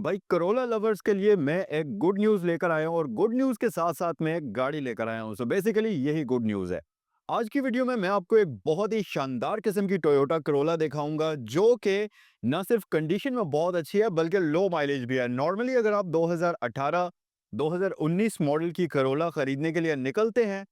भाई Corolla lovers के लिए मैं एक गुड न्यूज़ लेकर आया हूँ और गुड न्यूज़ के साथ साथ मैं एक गाड़ी लेकर आया हूँ। सो बेसिकली यही गुड न्यूज़ है। आज की वीडियो में मैं आपको एक बहुत ही शानदार किस्म की टोयोटा करोला दिखाऊंगा जो कि न सिर्फ कंडीशन में बहुत अच्छी है बल्कि लो माइलेज भी है। नॉर्मली अगर आप 2018 2019 मॉडल की करोला खरीदने के लिए निकलते हैं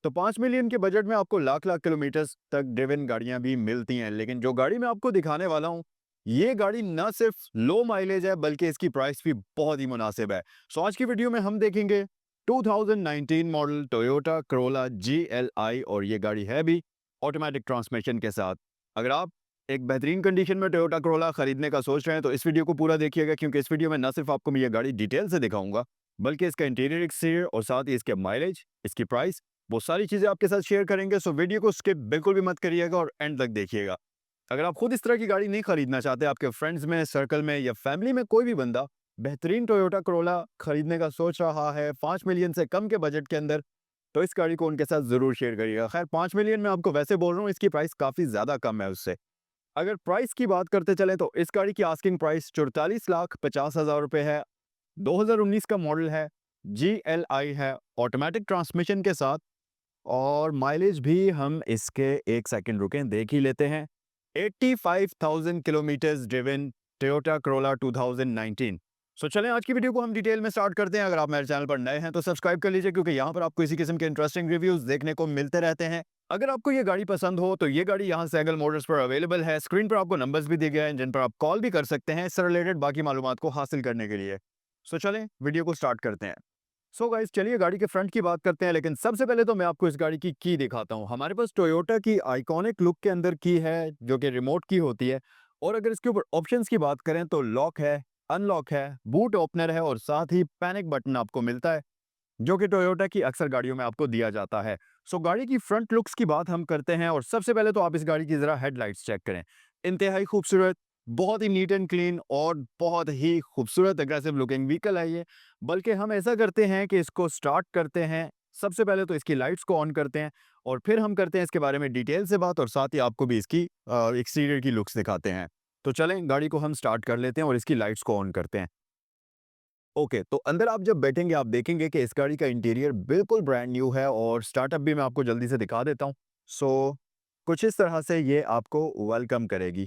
तो 5 मिलियन के बजट में आपको लाख लाख किलोमीटर्स तक ड्रिवन गाड़ियां भी मिलती हैं। लेकिन जो गाड़ी मैं आपको दिखाने वाला हूं, ये गाड़ी न सिर्फ लो माइलेज है बल्कि इसकी प्राइस भी बहुत ही मुनासिब है। सो आज की वीडियो में हम देखेंगे 2019 मॉडल टोयोटा करोला GLI और ये गाड़ी है भी ऑटोमेटिक ट्रांसमिशन के साथ। अगर आप एक बेहतरीन कंडीशन में टोयोटा करोला खरीदने का सोच रहे हैं तो इस वीडियो को पूरा देखिएगा, क्योंकि इस वीडियो में न सिर्फ आपको मैं ये गाड़ी डिटेल से दिखाऊंगा बल्कि इसका इंटीरियर एक्सटीरियर और साथ ही इसके माइलेज, इसकी प्राइस, वो सारी चीजें आपके साथ शेयर करेंगे। सो वीडियो को स्किप बिल्कुल भी मत करिएगा और एंड तक देखिएगा। अगर आप खुद इस तरह की गाड़ी नहीं खरीदना चाहते, आपके फ्रेंड्स में, सर्कल में या फैमिली में कोई भी बंदा बेहतरीन टोयोटा करोला खरीदने का सोच रहा है 5 मिलियन से कम के बजट के अंदर, तो इस गाड़ी को उनके साथ जरूर शेयर करिएगा। खैर 5 मिलियन में आपको वैसे बोल रहा हूँ, इसकी प्राइस काफी ज्यादा कम है उससे। अगर प्राइस की बात करते चलें तो इस गाड़ी की आस्किंग प्राइस 44,50,000 रुपए है। 2019 का मॉडल है, GLI है, ऑटोमेटिक ट्रांसमिशन के साथ। और माइलेज भी हम इसके एक सेकंड रुकें देख ही लेते हैं। 85,000 किलोमीटर्स ड्रिवन टोयोटा करोला 2019। सो चलें आज की वीडियो को हम डिटेल में स्टार्ट करते हैं। अगर आप मेरे चैनल पर नए हैं तो सब्सक्राइब कर लीजिए, क्योंकि यहाँ पर आपको इसी किस्म के इंटरेस्टिंग रिव्यूज देखने को मिलते रहते हैं। अगर आपको ये गाड़ी पसंद हो तो ये गाड़ी यहाँ सैगल मोटर्स पर अवेलेबल है। स्क्रीन पर आपको नंबर्स भी दिए गए हैं जिन पर आप कॉल भी कर सकते हैं इससे रिलेटेड बाकी मालूमात को हासिल करने के लिए। सो चलें वीडियो को स्टार्ट करते हैं। सो गाइस चलिए गाड़ी के फ्रंट की बात करते हैं, लेकिन सबसे पहले तो मैं आपको इस गाड़ी की दिखाता हूं। हमारे पास टोयोटा की आइकॉनिक लुक के अंदर की है जो कि रिमोट की होती है। और अगर इसके ऊपर ऑप्शंस की बात करें तो लॉक है, अनलॉक है, बूट ओपनर है और साथ ही पैनिक बटन आपको मिलता है जो कि टोयोटा की अक्सर गाड़ियों में आपको दिया जाता है। सो गाड़ी की फ्रंट लुक्स की बात हम करते हैं और सबसे पहले तो आप इस गाड़ी की जरा हेडलाइट्स चेक करें। इंतहाई खूबसूरत, बहुत ही नीट एंड क्लीन और बहुत ही खूबसूरत एग्रेसिव लुकिंग व्हीकल है ये। बल्कि हम ऐसा करते हैं कि इसको स्टार्ट करते हैं, सबसे पहले तो इसकी लाइट्स को ऑन करते हैं और फिर हम करते हैं इसके बारे में डिटेल से बात और साथ ही आपको भी इसकी एक्सटीरियर की लुक्स दिखाते हैं। तो चलें गाड़ी को हम स्टार्ट कर लेते हैं और इसकी लाइट्स को ऑन करते हैं। ओके, तो अंदर आप जब बैठेंगे आप देखेंगे कि इस गाड़ी का इंटीरियर बिल्कुल ब्रांड न्यू है और स्टार्टअप भी मैं आपको जल्दी से दिखा देता हूँ। सो कुछ इस तरह से ये आपको वेलकम करेगी।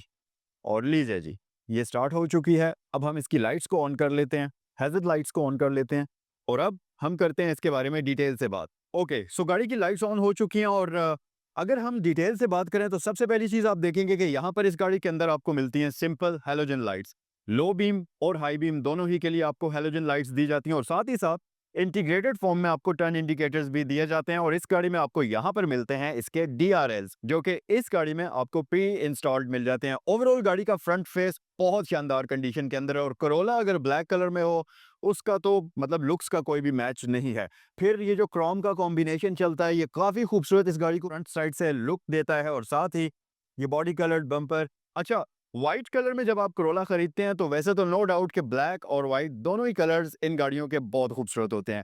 और लीजिए जी, ये स्टार्ट हो चुकी है। अब हम इसकी लाइट्स को ऑन कर लेते हैं, हैज़र्ड लाइट्स को ऑन कर लेते हैं और अब हम करते हैं इसके बारे में डिटेल से बात। ओके, सो गाड़ी की लाइट्स ऑन हो चुकी हैं और अगर हम डिटेल से बात करें तो सबसे पहली चीज़ आप देखेंगे कि यहाँ पर इस गाड़ी के अंदर आपको मिलती हैं simple halogen lights. Low beam और हाई बीम दोनों ही के लिए आपको हैलोजन लाइट्स दी जाती हैं और साथ ही साथ इंटीग्रेटेड फॉर्म में आपको टर्न इंडिकेटर्स भी दिए जाते हैं। और इस गाड़ी में आपको यहाँ पर मिलते हैं इसके DRLs जो कि इस गाड़ी में आपको प्री इंस्टॉल्ड मिल जाते हैं। ओवरऑल गाड़ी का फ्रंट फेस बहुत शानदार कंडीशन के अंदर है और करोला अगर ब्लैक कलर में हो उसका तो मतलब लुक्स का कोई भी मैच नहीं है। फिर ये जो क्रोम का कॉम्बिनेशन चलता है ये काफी खूबसूरत इस गाड़ी को फ्रंट साइड से लुक देता है और साथ ही ये बॉडी कलर्ड बम्पर। अच्छा, व्हाइट कलर में जब आप करोला खरीदते हैं तो वैसे तो नो डाउट कि ब्लैक और व्हाइट दोनों ही कलर्स इन गाड़ियों के बहुत खूबसूरत होते हैं,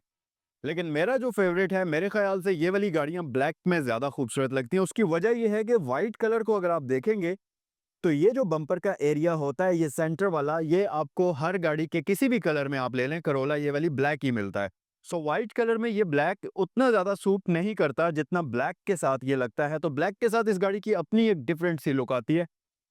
लेकिन मेरा जो फेवरेट है मेरे ख्याल से ये वाली गाड़ियां ब्लैक में ज्यादा खूबसूरत लगती हैं। उसकी वजह ये है कि व्हाइट कलर को अगर आप देखेंगे तो ये जो बम्पर का एरिया होता है ये सेंटर वाला, ये आपको हर गाड़ी के किसी भी कलर में आप ले लें करोला ये वाली ब्लैक ही मिलता है। सो व्हाइट कलर में ये ब्लैक उतना ज्यादा सूट नहीं करता जितना ब्लैक के साथ ये लगता है। तो ब्लैक के साथ इस गाड़ी की अपनी एक डिफरेंट सी लुक आती है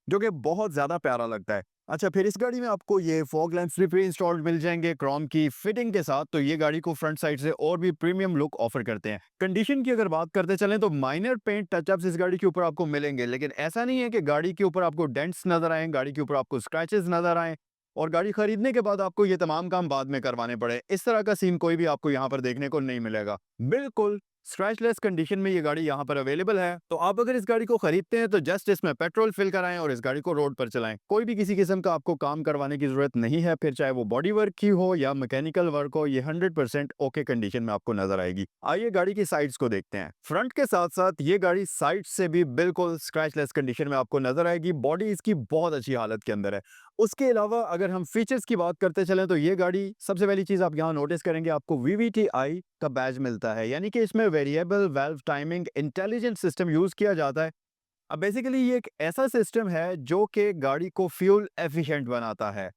जो कि बहुत ज़्यादा प्यारा लगता है। अच्छा, फिर इस गाड़ी में आपको ये फॉग लैंप्स भी प्री इंस्टॉल्ड मिल जाएंगे क्रोम की फिटिंग के साथ, तो ये गाड़ी को फ्रंट साइड से और भी प्रीमियम लुक ऑफर करते हैं। कंडीशन की अगर बात करते चलें तो माइनर पेंट टचअप्स इस गाड़ी के ऊपर आपको मिलेंगे, लेकिन ऐसा नहीं है कि गाड़ी के ऊपर आपको डेंट्स नजर आए, गाड़ी के ऊपर आपको स्क्रैचेस नजर आए और गाड़ी खरीदने के बाद आपको ये तमाम काम बाद में करवाने पड़े। इस तरह का सीन कोई भी आपको यहाँ पर देखने को नहीं मिलेगा। बिल्कुल स्क्रैचलेस कंडीशन में ये गाड़ी यहाँ पर अवेलेबल है। तो आप अगर इस गाड़ी को खरीदते हैं तो जस्ट इसमें पेट्रोल फिल कराएं और इस गाड़ी को रोड पर चलाएं। कोई भी किसी किस्म का आपको काम करवाने की जरूरत नहीं है, फिर चाहे वो बॉडी वर्क की हो या मैकेनिकल वर्क हो, ये 100% ओके कंडीशन में आपको नजर आएगी। आइए गाड़ी की साइड्स को देखते हैं। फ्रंट के साथ साथ ये गाड़ी साइड से भी बिल्कुल स्क्रैचलेस कंडीशन में आपको नजर आएगी। बॉडी इसकी बहुत अच्छी हालत के अंदर है। उसके अलावा अगर हम फीचर्स की बात करते चलें तो ये गाड़ी, सबसे पहली चीज आप यहाँ नोटिस करेंगे आपको VVTi का बैज मिलता है, यानी कि इसमें variable valve timing intelligent system use किया जाता है। अब बेसिकली ये एक ऐसा सिस्टम है जो कि गाड़ी को फ्यूल एफिशिएंट बनाता है।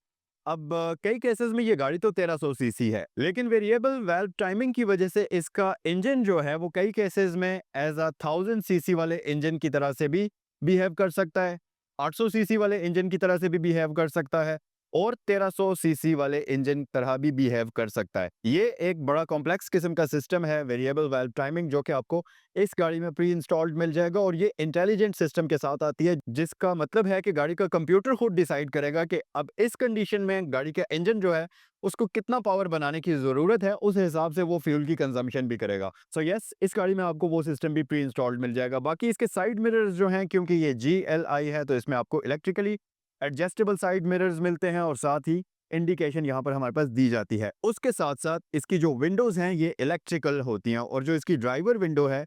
अब कई केसेस में ये गाड़ी तो 1300 सीसी है, लेकिन वेरिएबल वाल्व टाइमिंग की वजह से इसका इंजन जो है वो कई केसेस में एज अ 1000 सीसी वाले इंजन की तरह से भी बिहेव कर सकता है, 800 सीसी वाले इंजन की तरह से भी बिहेव कर सकता है और 1300 सीसी वाले इंजन तरह भी बिहेव कर सकता है। ये एक बड़ा कॉम्प्लेक्स किस्म का सिस्टम है वेरिएबल वाल्व टाइमिंग, जो कि आपको इस गाड़ी में प्री इंस्टॉल्ड मिल जाएगा और ये इंटेलिजेंट सिस्टम के साथ आती है, जिसका मतलब है कि गाड़ी का कंप्यूटर खुद डिसाइड करेगा कि अब इस कंडीशन में गाड़ी का इंजन जो है उसको कितना पावर बनाने की जरूरत है, उस हिसाब से वो फ्यूल की कंजम्पशन भी करेगा। सो यस, इस गाड़ी में आपको वो सिस्टम भी प्री इंस्टॉल्ड मिल जाएगा। बाकी इसके साइड मिरर्स जो हैं, क्योंकि ये GLI है तो इसमें आपको इलेक्ट्रिकली एडजस्टेबल साइड मिरर्स मिलते हैं और साथ ही इंडिकेशन यहाँ पर हमारे पास दी जाती है। उसके साथ साथ इसकी जो विंडोज हैं ये इलेक्ट्रिकल होती हैं और जो इसकी ड्राइवर विंडो है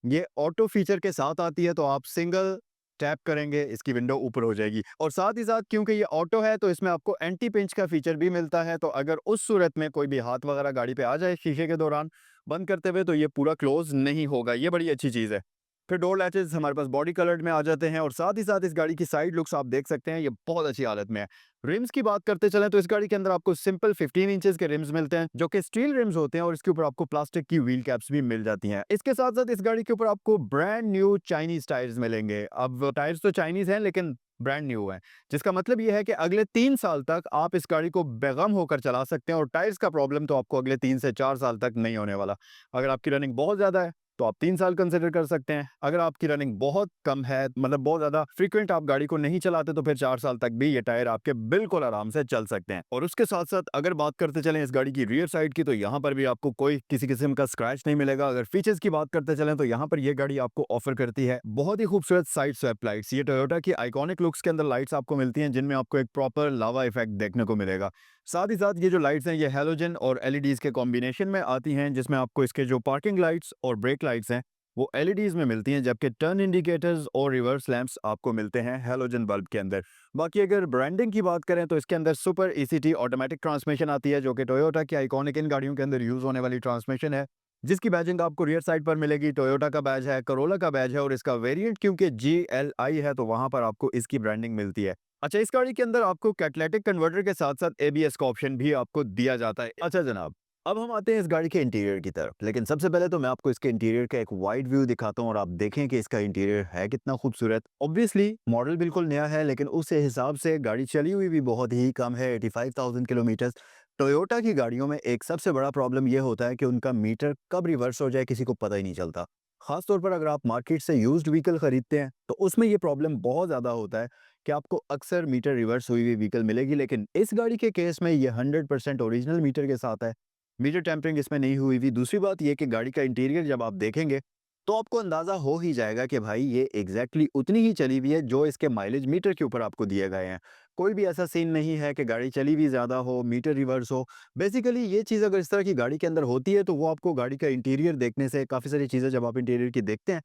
ये ऑटो फीचर के साथ आती है, तो आप सिंगल टैप करेंगे इसकी विंडो ऊपर हो जाएगी। और साथ ही साथ क्योंकि ये ऑटो है तो इसमें आपको एंटी पिंच का फीचर भी मिलता है, तो अगर उस सूरत में कोई भी हाथ वगैरह गाड़ी पे आ जाए शीशे के दौरान बंद करते हुए तो ये पूरा क्लोज नहीं होगा। ये बड़ी अच्छी चीज़ है। फिर डोर लैचेस हमारे पास बॉडी कलर्ड में आ जाते हैं और साथ ही साथ इस गाड़ी की साइड लुक्स आप देख सकते हैं, ये बहुत अच्छी हालत में है। रिम्स की बात करते चलें तो इस गाड़ी के अंदर आपको सिंपल 15 इंचेस के रिम्स मिलते हैं, जो कि स्टील रिम्स होते हैं और इसके ऊपर आपको प्लास्टिक की व्हील कैप्स भी मिल जाती हैं। इसके साथ साथ इस गाड़ी के ऊपर आपको ब्रांड न्यू चाइनीज टायर्स मिलेंगे। अब टायर्स तो चाइनीज हैं लेकिन ब्रांड न्यू है, जिसका मतलब ये है कि अगले 3 साल तक आप इस गाड़ी को बेगम होकर चला सकते हैं और टायर्स का प्रॉब्लम तो आपको अगले 3 से 4 साल तक नहीं होने वाला। अगर आपकी रनिंग बहुत ज्यादा है तो आप 3 साल कंसिडर कर सकते हैं। अगर आपकी रनिंग बहुत कम है, मतलब बहुत ज्यादा फ्रीक्वेंट आप गाड़ी को नहीं चलाते, तो फिर 4 साल तक भी ये टायर आपके बिल्कुल आराम से चल सकते हैं। और उसके साथ साथ अगर बात करते चलें इस गाड़ी की रियर साइड की, तो यहाँ पर भी आपको कोई किसी किस्म का स्क्रैच नहीं मिलेगा। अगर फीचर्स की बात करते चलें तो यहाँ पर ये गाड़ी आपको ऑफर करती है बहुत ही खूबसूरत साइड स्वैप लाइट्स। ये टोयोटा की आइकॉनिक लुक्स के अंदर लाइट्स आपको मिलती हैं, जिनमें आपको एक प्रॉपर लावा इफेक्ट देखने को मिलेगा। साथ ही साथ ये जो लाइट्स हैं ये हैलोजन और एलईडीज के कॉम्बिनेशन में आती हैं, जिसमें आपको इसके जो पार्किंग लाइट्स और ब्रेक लाइट्स हैं वो एलईडीज में मिलती हैं, जबकि टर्न इंडिकेटर्स और रिवर्स लैंप्स आपको मिलते हैं हैलोजन बल्ब के अंदर। बाकी अगर ब्रांडिंग की बात करें तो इसके अंदर सुपर ईसीटी ऑटोमेटिक ट्रांसमिशन आती है, जो कि टोयोटा की आइकॉनिक इन गाड़ियों के अंदर यूज होने वाली ट्रांसमिशन है, जिसकी बैजिंग आपको रियर साइड पर मिलेगी। टोयोटा का बैज है, करोला का बैज है और इसका वेरिएंट क्योंकि GLI है तो वहां पर आपको इसकी ब्रांडिंग मिलती है। अच्छा, इस गाड़ी के अंदर आपको कैटलिटिक कन्वर्टर के साथ साथ ABS का ऑप्शन भी आपको दिया जाता है। अच्छा जनाब, अब हम आते हैं इस गाड़ी के इंटीरियर की तरफ, लेकिन सबसे पहले तो मैं आपको इसके इंटीरियर का एक वाइड व्यू दिखाता हूँ और आप देखें कि इसका इंटीरियर है कितना खूबसूरत। ऑब्वियसली मॉडल बिल्कुल नया है, लेकिन उस हिसाब से गाड़ी चली हुई भी बहुत ही कम है, 85,000 किलोमीटर। टोयोटा की गाड़ियों में एक सबसे बड़ा प्रॉब्लम यह होता है कि उनका मीटर कब रिवर्स हो जाए किसी को पता ही नहीं चलता। खासतौर पर अगर आप मार्केट से यूज्ड व्हीकल खरीदते हैं तो उसमें यह प्रॉब्लम बहुत ज़्यादा होता है कि आपको अक्सर मीटर रिवर्स हुई हुई व्हीकल मिलेगी, लेकिन इस गाड़ी के केस में ये 100% ओरिजिनल मीटर के साथ है। मीटर टेम्परिंग इसमें नहीं हुई हुई। दूसरी बात ये कि गाड़ी का इंटीरियर जब आप देखेंगे तो आपको अंदाजा हो ही जाएगा कि भाई ये एग्जैक्टली उतनी ही चली हुई है जो इसके माइलेज मीटर के ऊपर आपको दिए गए हैं। कोई भी ऐसा सीन नहीं है कि गाड़ी चली हुई ज़्यादा हो, मीटर रिवर्स हो। बेसिकली ये चीज़ अगर इस तरह की गाड़ी के अंदर होती है तो वो आपको गाड़ी का इंटीरियर देखने से, काफ़ी सारी चीज़ें जब आप इंटीरियर की देखते हैं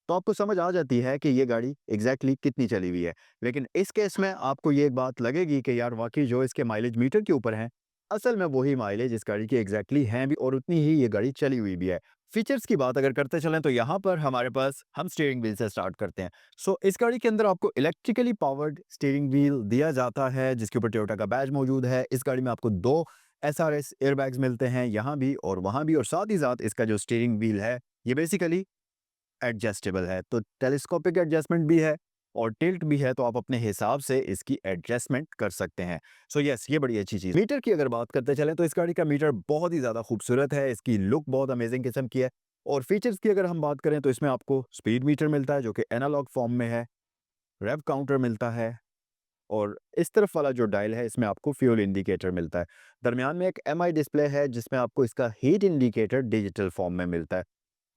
तो आपको समझ आ जाती है कि ये गाड़ी एग्जैक्टली कितनी चली हुई है। लेकिन इस केस में आपको ये एक बात लगेगी कि यार वाकई जो इसके माइलेज मीटर के ऊपर हैं, असल में वही माइलेज इस गाड़ी की एग्जैक्टली हैं भी और उतनी ही ये गाड़ी चली हुई भी है। फीचर्स की बात अगर करते चलें तो यहाँ पर हमारे पास हम स्टीयरिंग व्हील से स्टार्ट करते हैं। सो इस गाड़ी के अंदर आपको इलेक्ट्रिकली पावर्ड स्टीयरिंग व्हील दिया जाता है, जिसके ऊपर टोयोटा का बैज मौजूद है। इस गाड़ी में आपको 2 SRS एयरबैग्स मिलते हैं, यहाँ भी और वहाँ भी। और साथ ही साथ इसका जो स्टीयरिंग व्हील है ये बेसिकली एडजस्टेबल है, तो टेलीस्कोपिक एडजस्टमेंट भी है और टिल्ट भी है, तो आप अपने हिसाब से इसकी एडजस्टमेंट कर सकते हैं। सो यस, ये बड़ी अच्छी चीज़। मीटर की अगर बात करते चलें तो इस गाड़ी का मीटर बहुत ही ज़्यादा खूबसूरत है, इसकी लुक बहुत अमेजिंग किस्म की है। और फीचर्स की अगर हम बात करें तो इसमें आपको स्पीड मीटर मिलता है जो कि एनालॉग फॉर्म में है, रेव काउंटर मिलता है और इस तरफ वाला जो डायल है इसमें आपको फ्यूल इंडिकेटर मिलता है। दरमियान में एक MI डिस्प्ले है जिसमें आपको इसका हीट इंडिकेटर डिजिटल फॉर्म में मिलता है।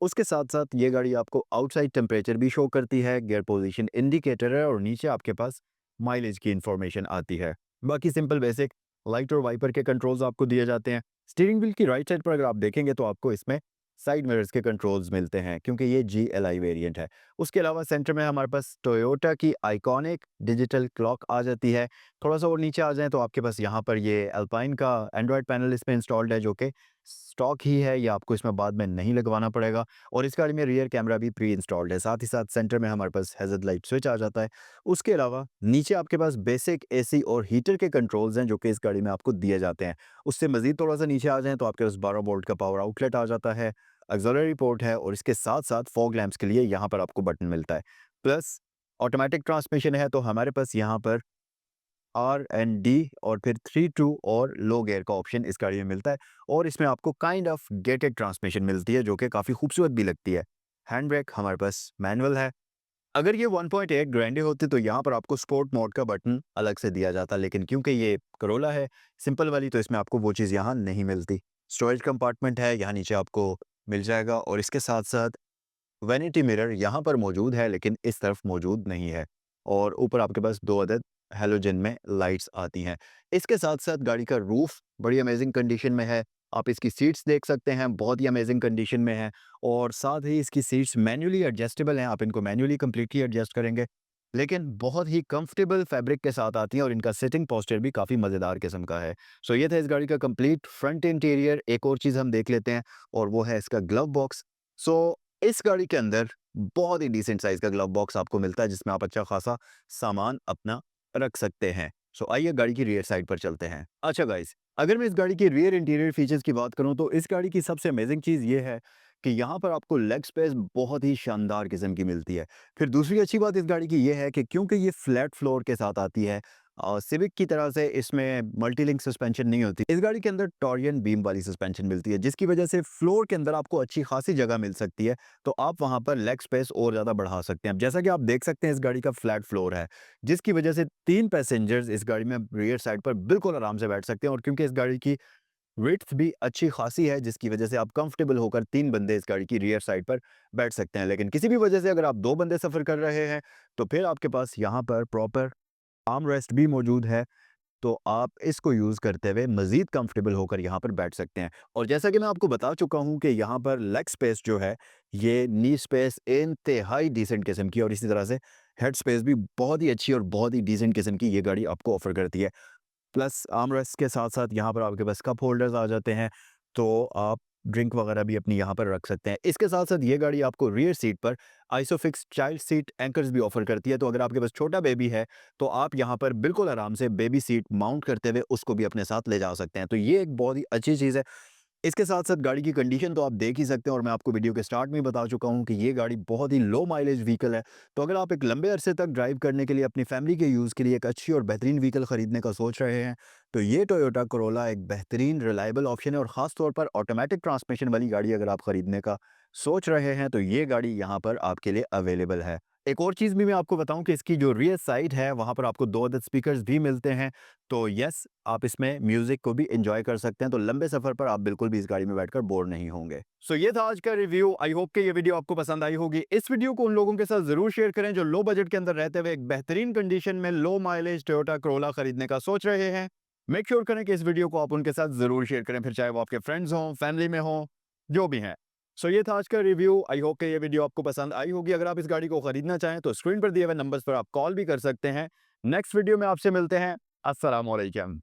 उसके साथ-साथ ये गाड़ी आपको आउटसाइड टेम्परेचर भी शो करती है, गियर पोजीशन इंडिकेटर है और नीचे आपके पास माइलेज की इंफॉर्मेशन आती है। बाकी सिंपल बेसिक लाइट और वाइपर के कंट्रोल्स आपको दिए जाते हैं। स्टीयरिंग व्हील की राइट साइड पर अगर आप देखेंगे तो आपको इसमें साइड मिरर्स के कंट्रोल्स मिलते हैं, क्योंकि ये GLI वेरिएंट है। उसके अलावा सेंटर में हमारे पास टोयोटा की आइकॉनिक डिजिटल क्लॉक आ जाती है। थोड़ा सा और नीचे आ जाएँ तो आपके पास यहाँ पर ये अल्पाइन का एंड्रॉयड पैनल इसमें इंस्टॉल्ड है, जो कि स्टॉक ही है या आपको इसमें बाद में नहीं लगवाना पड़ेगा। और इस गाड़ी में रियर कैमरा भी प्री इंस्टॉल्ड है। साथ ही साथ सेंटर में हमारे पास हैज़र्ड लाइट स्विच आ जाता है। उसके अलावा नीचे आपके पास बेसिक एसी और हीटर के कंट्रोल्स हैं जो कि इस गाड़ी में आपको दिए जाते हैं। उससे मज़ीद थोड़ा-सा नीचे आ जाएँ तो आपके पास 12 वोल्ट का पावर आउटलेट आ जाता है, ऑक्सिलरी पोर्ट है और इसके साथ-साथ फॉग लैंप्स के लिए यहाँ पर आपको बटन मिलता है। प्लस ऑटोमैटिक ट्रांसमिशन है तो हमारे पास यहाँ पर R&D और फिर 3-2 और लो गियर का ऑप्शन इस गाड़ी में मिलता है और इसमें आपको काइंड ऑफ गेटेड ट्रांसमिशन मिलती है जो कि काफ़ी खूबसूरत भी लगती है। हैंड ब्रेक हमारे पास मैनुअल है। अगर ये 1.8 ग्रैंडे होती तो यहाँ पर आपको स्पोर्ट मोड का बटन अलग से दिया जाता, लेकिन क्योंकि ये करोला है सिंपल वाली तो इसमें आपको वो चीज़ यहाँ नहीं मिलती। स्टोरेज कंपार्टमेंट है, यहाँ नीचे आपको मिल जाएगा और इसके साथ-साथ वैनिटी मिरर यहाँ पर मौजूद है लेकिन इस तरफ मौजूद नहीं है और ऊपर आपके पास 2 अदद हैलोजन में लाइट्स आती हैं। इसके साथ-साथ गाड़ी का रूफ बड़ी अमेजिंग कंडीशन में है। आप इसकी सीट्स देख सकते हैं, बहुत ही अमेजिंग कंडीशन में है और साथ ही इसकी सीट्स मैन्युअली एडजस्टेबल हैं। आप इनको मैन्युअली कंप्लीटली एडजस्ट करेंगे, लेकिन बहुत ही कंफर्टेबल फैब्रिक के साथ आती हैं और इनका सिटिंग पोस्चर भी काफ़ी मज़ेदार किस्म का है। सो ये था इस गाड़ी का कंप्लीट फ्रंट इंटीरियर। एक और चीज़ हम देख लेते हैं और वो है इसका ग्लव बॉक्स। सो इस गाड़ी के अंदर बहुत ही डिसेंट साइज़ का ग्लव बॉक्स आपको मिलता है जिसमें आप अच्छा खासा सामान अपना रख सकते हैं। सो आइए गाड़ी की रियर साइड पर चलते हैं। अच्छा गाइस, अगर मैं इस गाड़ी के रियर इंटीरियर फीचर्स की बात करूं तो इस गाड़ी की सबसे अमेजिंग चीज़ ये है कि यहाँ पर आपको लेग स्पेस बहुत ही शानदार किस्म की मिलती है। फिर दूसरी अच्छी बात इस गाड़ी की ये है कि क्योंकि ये फ्लैट फ्लोर के साथ आती है, सिविक की तरह से इसमें मल्टीलिंक सस्पेंशन नहीं होती। इस गाड़ी के अंदर टॉरियन बीम वाली सस्पेंशन मिलती है जिसकी वजह से फ्लोर के अंदर आपको अच्छी खासी जगह मिल सकती है, तो आप वहाँ पर लेग स्पेस और ज़्यादा बढ़ा सकते हैं। अब जैसा कि आप देख सकते हैं इस गाड़ी का फ्लैट फ्लोर है, जिसकी वजह से 3 पैसेंजर्स इस गाड़ी में रियर साइड पर बिल्कुल आराम से बैठ सकते हैं और क्योंकि इस गाड़ी की विड्थ भी अच्छी खासी है जिसकी वजह से आप कंफर्टेबल होकर 3 बंदे इस गाड़ी की रियर साइड पर बैठ सकते हैं। लेकिन किसी भी वजह से अगर आप 2 बंदे सफ़र कर रहे हैं, तो फिर आपके पास यहाँ पर प्रॉपर आर्म रेस्ट भी मौजूद है, तो आप इसको यूज़ करते हुए मज़ीद कंफर्टेबल होकर यहाँ पर बैठ सकते हैं। और जैसा कि मैं आपको बता चुका हूँ कि यहाँ पर लेग स्पेस जो है, ये नी स्पेस इंतहाई डिसेंट किस्म की और इसी तरह से हेड स्पेस भी बहुत ही अच्छी और बहुत ही डिसेंट किस्म की ये गाड़ी आपको ऑफ़र करती है। प्लस आर्म रेस्ट के साथ-साथ यहाँ पर आपके पास कप होल्डर्स आ जाते हैं, तो आप ड्रिंक वगैरह भी अपनी यहाँ पर रख सकते हैं। इसके साथ-साथ ये गाड़ी आपको रियर सीट पर आइसोफिक्स चाइल्ड सीट एंकर्स भी ऑफ़र करती है, तो अगर आपके पास छोटा बेबी है, तो आप यहाँ पर बिल्कुल आराम से बेबी सीट माउंट करते हुए उसको भी अपने साथ ले जा सकते हैं। तो ये एक बहुत ही अच्छी चीज़ है। इसके साथ-साथ गाड़ी की कंडीशन तो आप देख ही सकते हैं और मैं आपको वीडियो के स्टार्ट में ही बता चुका हूँ कि ये गाड़ी बहुत ही लो माइलेज व्हीकल है। तो अगर आप एक लंबे अरसे तक ड्राइव करने के लिए अपनी फैमिली के यूज़ के लिए एक अच्छी और बेहतरीन व्हीकल खरीदने का सोच रहे हैं, तो ये टोयोटा कोरोला एक बेहतरीन रिलायबल ऑप्शन है और ख़ास तौर पर ऑटोमैटिक ट्रांसमिशन वाली गाड़ी अगर आप खरीदने का सोच रहे हैं, तो ये गाड़ी यहाँ पर आपके लिए अवेलेबल है। एक और चीज़ भी मैं आपको बताऊँ कि इसकी जो रियर साइड है, वहाँ पर आपको 2 अदद स्पीकर्स भी मिलते हैं। तो यस, आप इसमें म्यूज़िक को भी एन्जॉय कर सकते हैं, तो लंबे सफ़र पर आप बिल्कुल भी इस गाड़ी में बैठकर बोर नहीं होंगे। सो ये था आज का रिव्यू। आई होप कि ये वीडियो आपको पसंद आई होगी। इस वीडियो को उन लोगों के साथ ज़रूर शेयर करें जो लो बजट के अंदर रहते हुए एक बेहतरीन कंडीशन में लो माइलेज टोयोटा कोरोला खरीदने का सोच रहे हैं। मेक श्योर करें कि इस वीडियो को आप उनके साथ ज़रूर शेयर करें, फिर चाहे वो आपके फ्रेंड्स हों, फैमिली में हों, जो भी हैं। सो ये था आज का रिव्यू। आई होप कि ये वीडियो आपको पसंद आई होगी। अगर आप इस गाड़ी को खरीदना चाहें तो स्क्रीन पर दिए हुए नंबर्स पर आप कॉल भी कर सकते हैं। नेक्स्ट वीडियो में आपसे मिलते हैं। अस्सलाम वालेकुम।